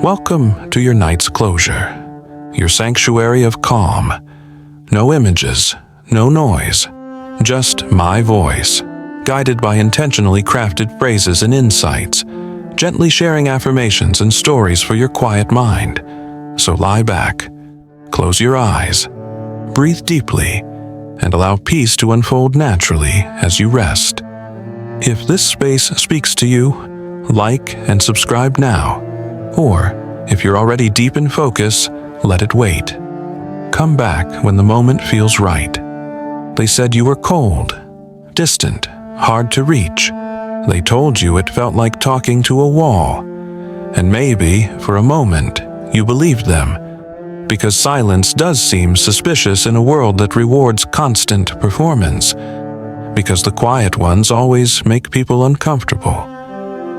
Welcome to your night's closure, your sanctuary of calm. No images, no noise, just my voice, guided by intentionally crafted phrases and insights, gently sharing affirmations and stories for your quiet mind. So lie back, close your eyes, breathe deeply, and allow peace to unfold naturally as you rest. If this space speaks to you, like and subscribe now. Or, if you're already deep in focus, let it wait. Come back when the moment feels right. They said you were cold, distant, hard to reach. They told you it felt like talking to a wall. And maybe, for a moment, you believed them. Because silence does seem suspicious in a world that rewards constant performance. Because the quiet ones always make people uncomfortable.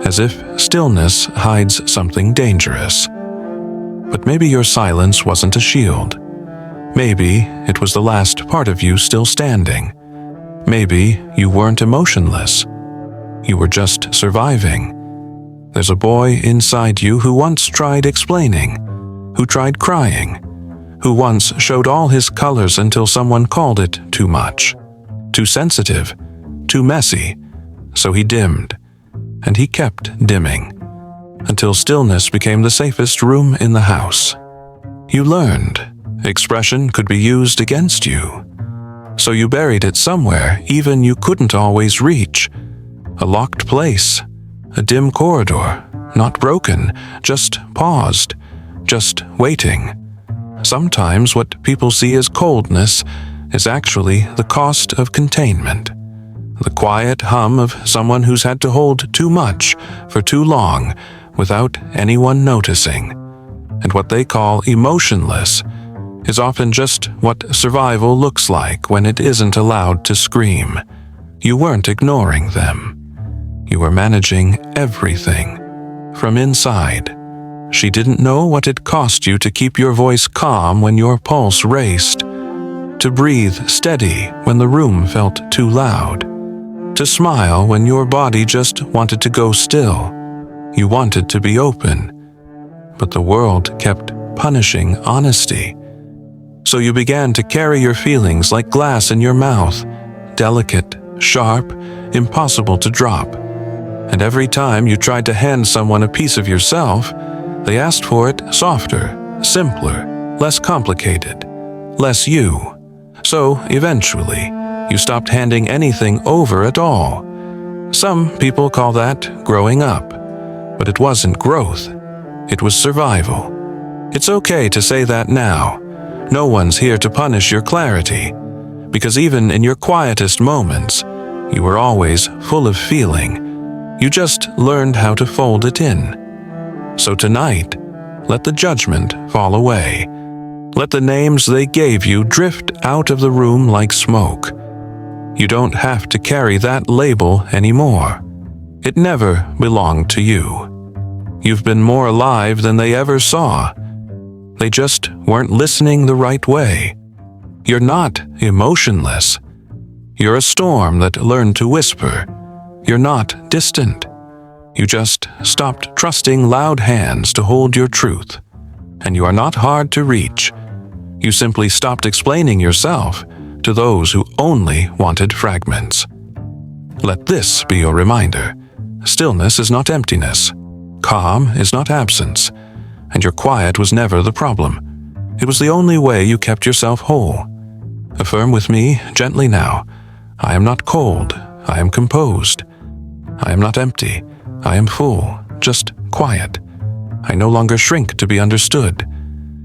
As if stillness hides something dangerous. But maybe your silence wasn't a shield. Maybe it was the last part of you still standing. Maybe you weren't emotionless. You were just surviving. There's a boy inside you who once tried explaining, who tried crying, who once showed all his colors until someone called it too much, too sensitive, too messy, so he dimmed. And he kept dimming, until stillness became the safest room in the house. You learned expression could be used against you, so you buried it somewhere even you couldn't always reach. A locked place, a dim corridor, not broken, just paused, just waiting. Sometimes what people see as coldness is actually the cost of containment. The quiet hum of someone who's had to hold too much for too long without anyone noticing. And what they call emotionless is often just what survival looks like when it isn't allowed to scream. You weren't ignoring them. You were managing everything from inside. She didn't know what it cost you to keep your voice calm when your pulse raced, to breathe steady when the room felt too loud, to smile when your body just wanted to go still. You wanted to be open, but the world kept punishing honesty. So you began to carry your feelings like glass in your mouth, delicate, sharp, impossible to drop. And every time you tried to hand someone a piece of yourself, they asked for it softer, simpler, less complicated, less you. So eventually, you stopped handing anything over at all. Some people call that growing up, but it wasn't growth. It was survival. It's okay to say that now. No one's here to punish your clarity, because even in your quietest moments, you were always full of feeling. You just learned how to fold it in. So tonight, let the judgment fall away. Let the names they gave you drift out of the room like smoke. You don't have to carry that label anymore. It never belonged to you. You've been more alive than they ever saw. They just weren't listening the right way. You're not emotionless. You're a storm that learned to whisper. You're not distant. You just stopped trusting loud hands to hold your truth. And you are not hard to reach. You simply stopped explaining yourself to those who only wanted fragments. Let this be your reminder. Stillness is not emptiness. Calm is not absence. And your quiet was never the problem. It was the only way you kept yourself whole. Affirm with me gently now. I am not cold. I am composed. I am not empty. I am full, just quiet. I no longer shrink to be understood.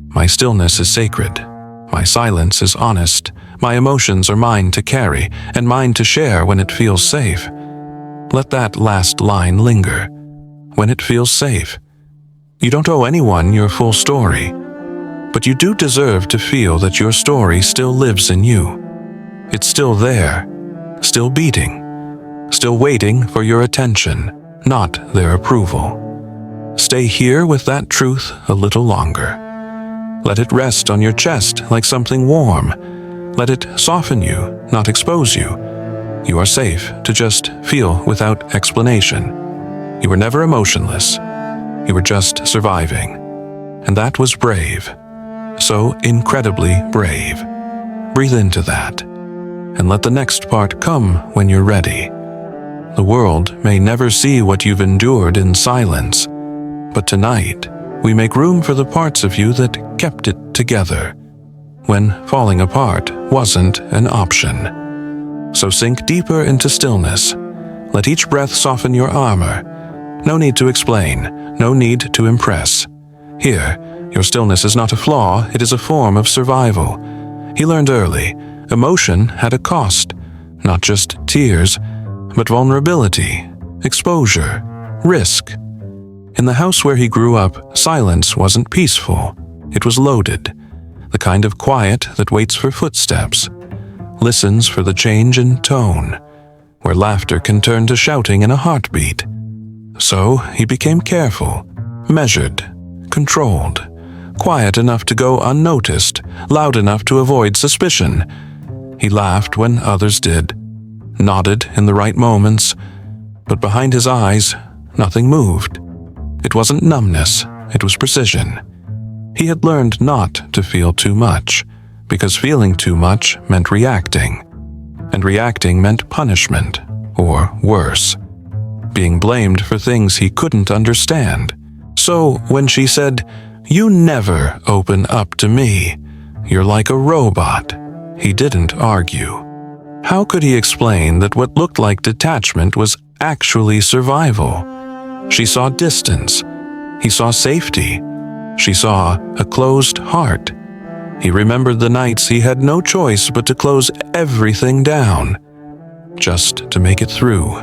My stillness is sacred. My silence is honest. My emotions are mine to carry, and mine to share when it feels safe. Let that last line linger. When it feels safe. You don't owe anyone your full story, but you do deserve to feel that your story still lives in you. It's still there, still beating, still waiting for your attention, not their approval. Stay here with that truth a little longer. Let it rest on your chest like something warm. Let it soften you, not expose you. You are safe to just feel without explanation. You were never emotionless. You were just surviving. And that was brave. So incredibly brave. Breathe into that, and let the next part come when you're ready. The world may never see what you've endured in silence, but tonight we make room for the parts of you that kept it together when falling apart wasn't an option. So sink deeper into stillness. Let each breath soften your armor. No need to explain, no need to impress. Here, your stillness is not a flaw, it is a form of survival. He learned early, emotion had a cost, not just tears, but vulnerability, exposure, risk. In the house where he grew up, silence wasn't peaceful. It was loaded, the kind of quiet that waits for footsteps, listens for the change in tone, where laughter can turn to shouting in a heartbeat. So he became careful, measured, controlled, quiet enough to go unnoticed, loud enough to avoid suspicion. He laughed when others did, nodded in the right moments, but behind his eyes, nothing moved. It wasn't numbness, it was precision. He had learned not to feel too much, because feeling too much meant reacting, and reacting meant punishment, or worse, being blamed for things he couldn't understand. So when she said, "You never open up to me, you're like a robot," he didn't argue. How could he explain that what looked like detachment was actually survival? She saw distance. He saw safety. She saw a closed heart. He remembered the nights he had no choice but to close everything down, just to make it through.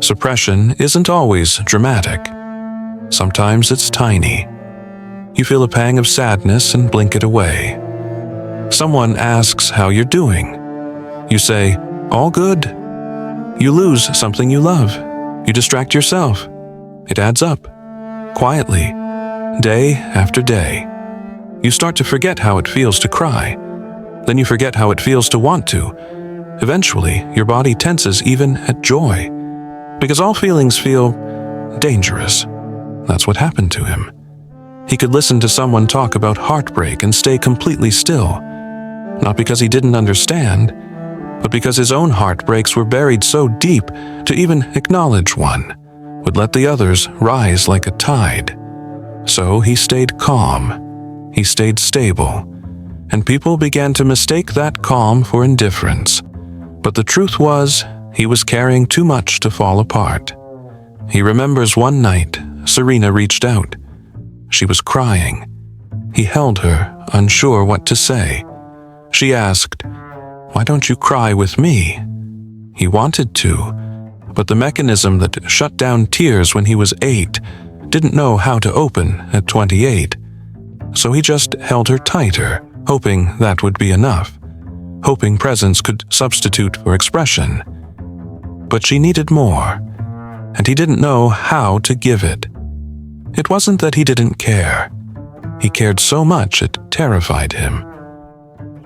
Suppression isn't always dramatic. Sometimes it's tiny. You feel a pang of sadness and blink it away. Someone asks how you're doing. You say, "All good." You lose something you love. You distract yourself. It adds up, quietly, day after day. You start to forget how it feels to cry. Then you forget how it feels to want to. Eventually, your body tenses even at joy, because all feelings feel dangerous. That's what happened to him. He could listen to someone talk about heartbreak and stay completely still, not because he didn't understand, but because his own heartbreaks were buried so deep to even acknowledge one would let the others rise like a tide. So he stayed calm, he stayed stable, and people began to mistake that calm for indifference. But the truth was, he was carrying too much to fall apart. He remembers one night, Serena reached out. She was crying. He held her, unsure what to say. She asked, "Why don't you cry with me?" He wanted to, but the mechanism that shut down tears when he was 8 didn't know how to open at 28. So he just held her tighter, hoping that would be enough, hoping presence could substitute for expression. But she needed more, and he didn't know how to give it. It wasn't that he didn't care. He cared so much it terrified him.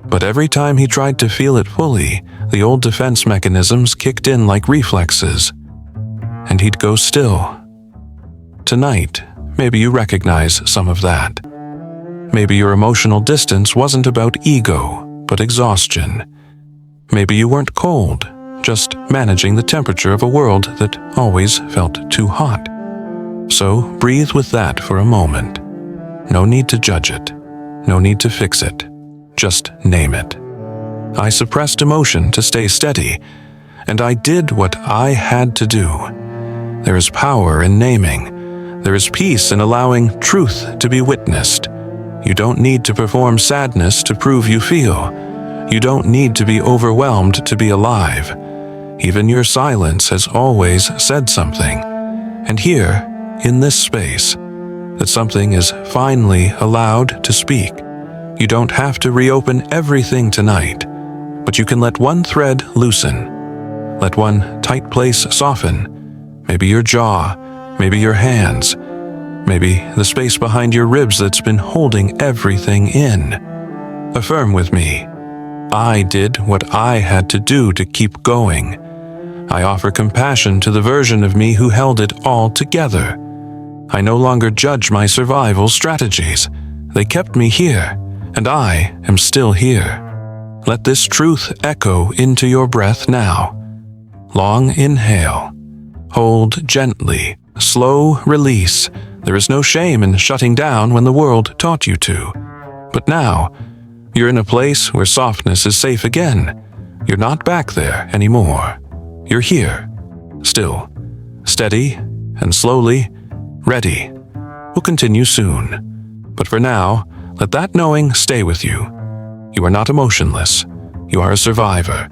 But every time he tried to feel it fully, the old defense mechanisms kicked in like reflexes, and he'd go still. Tonight, maybe you recognize some of that. Maybe your emotional distance wasn't about ego, but exhaustion. Maybe you weren't cold, just managing the temperature of a world that always felt too hot. So breathe with that for a moment. No need to judge it. No need to fix it. Just name it. I suppressed emotion to stay steady, and I did what I had to do. There is power in naming. There is peace in allowing truth to be witnessed. You don't need to perform sadness to prove you feel. You don't need to be overwhelmed to be alive. Even your silence has always said something. And here, in this space, that something is finally allowed to speak. You don't have to reopen everything tonight, but you can let one thread loosen. Let one tight place soften. Maybe your jaw, maybe your hands, maybe the space behind your ribs that's been holding everything in. Affirm with me. I did what I had to do to keep going. I offer compassion to the version of me who held it all together. I no longer judge my survival strategies. They kept me here, and I am still here. Let this truth echo into your breath now. Long inhale. Hold gently. Slow release. There is no shame in shutting down when the world taught you to. But now, you're in a place where softness is safe again. You're not back there anymore. You're here, still, steady and slowly, ready. We'll continue soon. But for now, let that knowing stay with you. You are not emotionless. You are a survivor.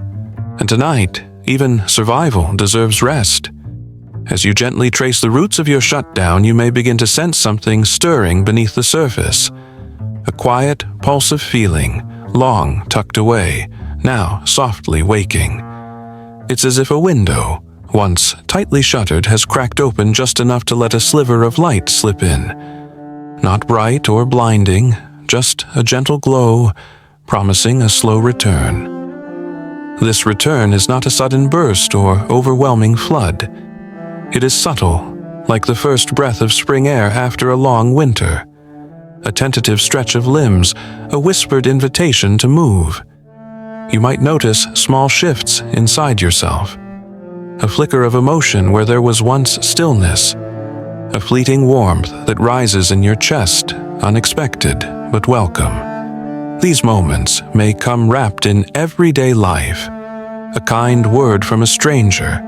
And tonight, even survival deserves rest. As you gently trace the roots of your shutdown, you may begin to sense something stirring beneath the surface. A quiet, pulsive feeling, long tucked away, now softly waking. It's as if a window, once tightly shuttered, has cracked open just enough to let a sliver of light slip in. Not bright or blinding, just a gentle glow, promising a slow return. This return is not a sudden burst or overwhelming flood. It is subtle, like the first breath of spring air after a long winter. A tentative stretch of limbs, a whispered invitation to move. You might notice small shifts inside yourself. A flicker of emotion where there was once stillness. A fleeting warmth that rises in your chest, unexpected but welcome. These moments may come wrapped in everyday life. A kind word from a stranger.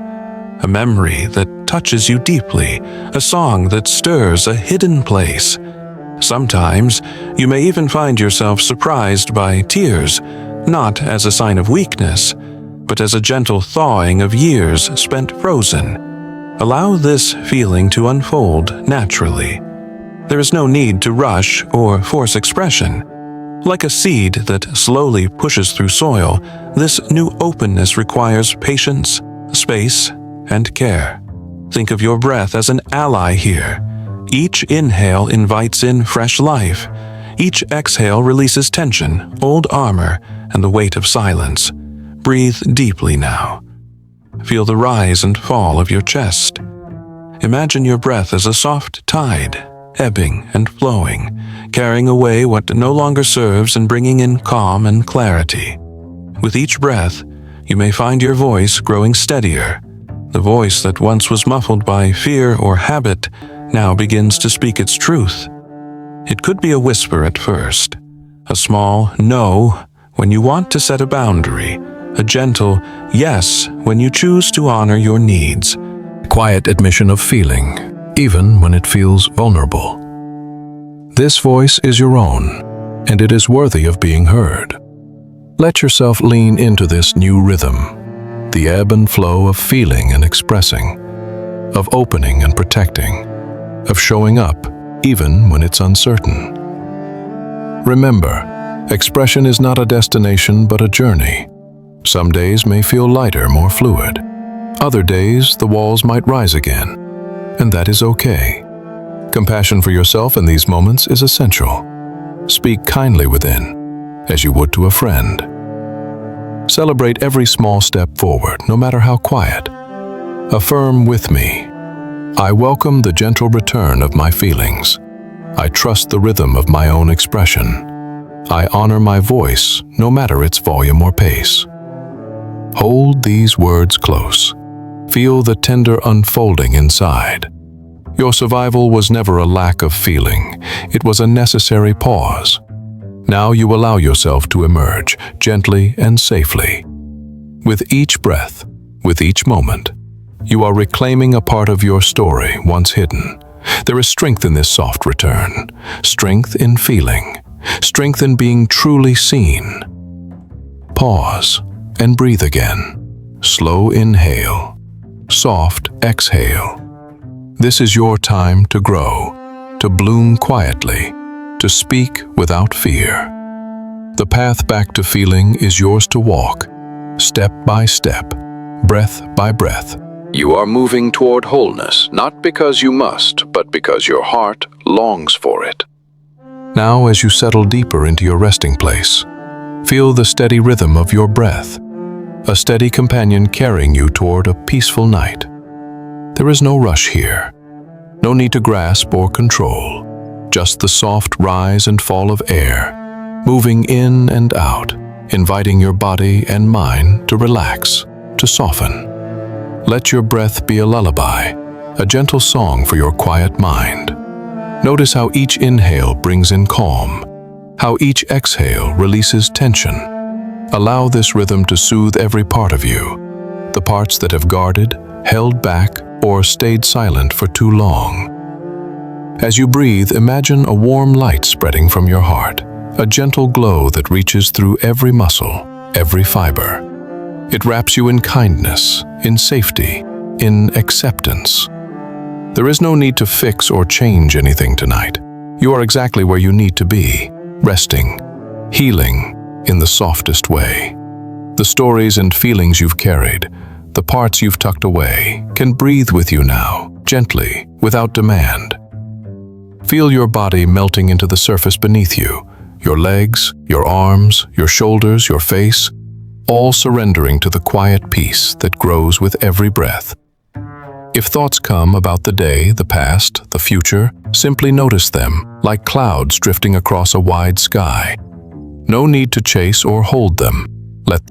A memory that touches you deeply. A song that stirs a hidden place. Sometimes, you may even find yourself surprised by tears, not as a sign of weakness, but as a gentle thawing of years spent frozen. Allow this feeling to unfold naturally. There is no need to rush or force expression. Like a seed that slowly pushes through soil, this new openness requires patience, space, and care. Think of your breath as an ally here. Each inhale invites in fresh life. Each exhale releases tension, old armor, and the weight of silence. Breathe deeply now. Feel the rise and fall of your chest. Imagine your breath as a soft tide, ebbing and flowing, carrying away what no longer serves and bringing in calm and clarity. With each breath, you may find your voice growing steadier. The voice that once was muffled by fear or habit now begins to speak its truth. It could be a whisper at first, a small no when you want to set a boundary, a gentle yes when you choose to honor your needs. Quiet admission of feeling, even when it feels vulnerable. This voice is your own, and it is worthy of being heard. Let yourself lean into this new rhythm, the ebb and flow of feeling and expressing, of opening and protecting, of showing up even when it's uncertain. Remember, expression is not a destination but a journey. Some days may feel lighter, more fluid. Other days, the walls might rise again, and that is okay. Compassion for yourself in these moments is essential. Speak kindly within, as you would to a friend. Celebrate every small step forward, no matter how quiet. Affirm with me, I welcome the gentle return of my feelings. I trust the rhythm of my own expression. I honor my voice, no matter its volume or pace. Hold these words close. Feel the tender unfolding inside. Your survival was never a lack of feeling. It was a necessary pause. Now you allow yourself to emerge, gently and safely. With each breath, with each moment, you are reclaiming a part of your story once hidden. There is strength in this soft return, strength in feeling, strength in being truly seen. Pause and breathe again. Slow inhale, soft exhale. This is your time to grow, to bloom quietly, to speak without fear. The path back to feeling is yours to walk, step by step, breath by breath. You are moving toward wholeness, not because you must, but because your heart longs for it. Now, as you settle deeper into your resting place, feel the steady rhythm of your breath, a steady companion carrying you toward a peaceful night. There is no rush here. No need to grasp or control. Just the soft rise and fall of air, moving in and out, inviting your body and mind to relax, to soften. Let your breath be a lullaby, a gentle song for your quiet mind. Notice how each inhale brings in calm, how each exhale releases tension. Allow this rhythm to soothe every part of you, the parts that have guarded, held back, or stayed silent for too long. As you breathe, imagine a warm light spreading from your heart, a gentle glow that reaches through every muscle, every fiber. It wraps you in kindness, in safety, in acceptance. There is no need to fix or change anything tonight. You are exactly where you need to be, resting, healing in the softest way. The stories and feelings you've carried, the parts you've tucked away, can breathe with you now, gently, without demand. Feel your body melting into the surface beneath you, your legs, your arms, your shoulders, your face, all surrendering to the quiet peace that grows with every breath. If thoughts come about the day, the past, the future, simply notice them, like clouds drifting across a wide sky. No need to chase or hold them. Let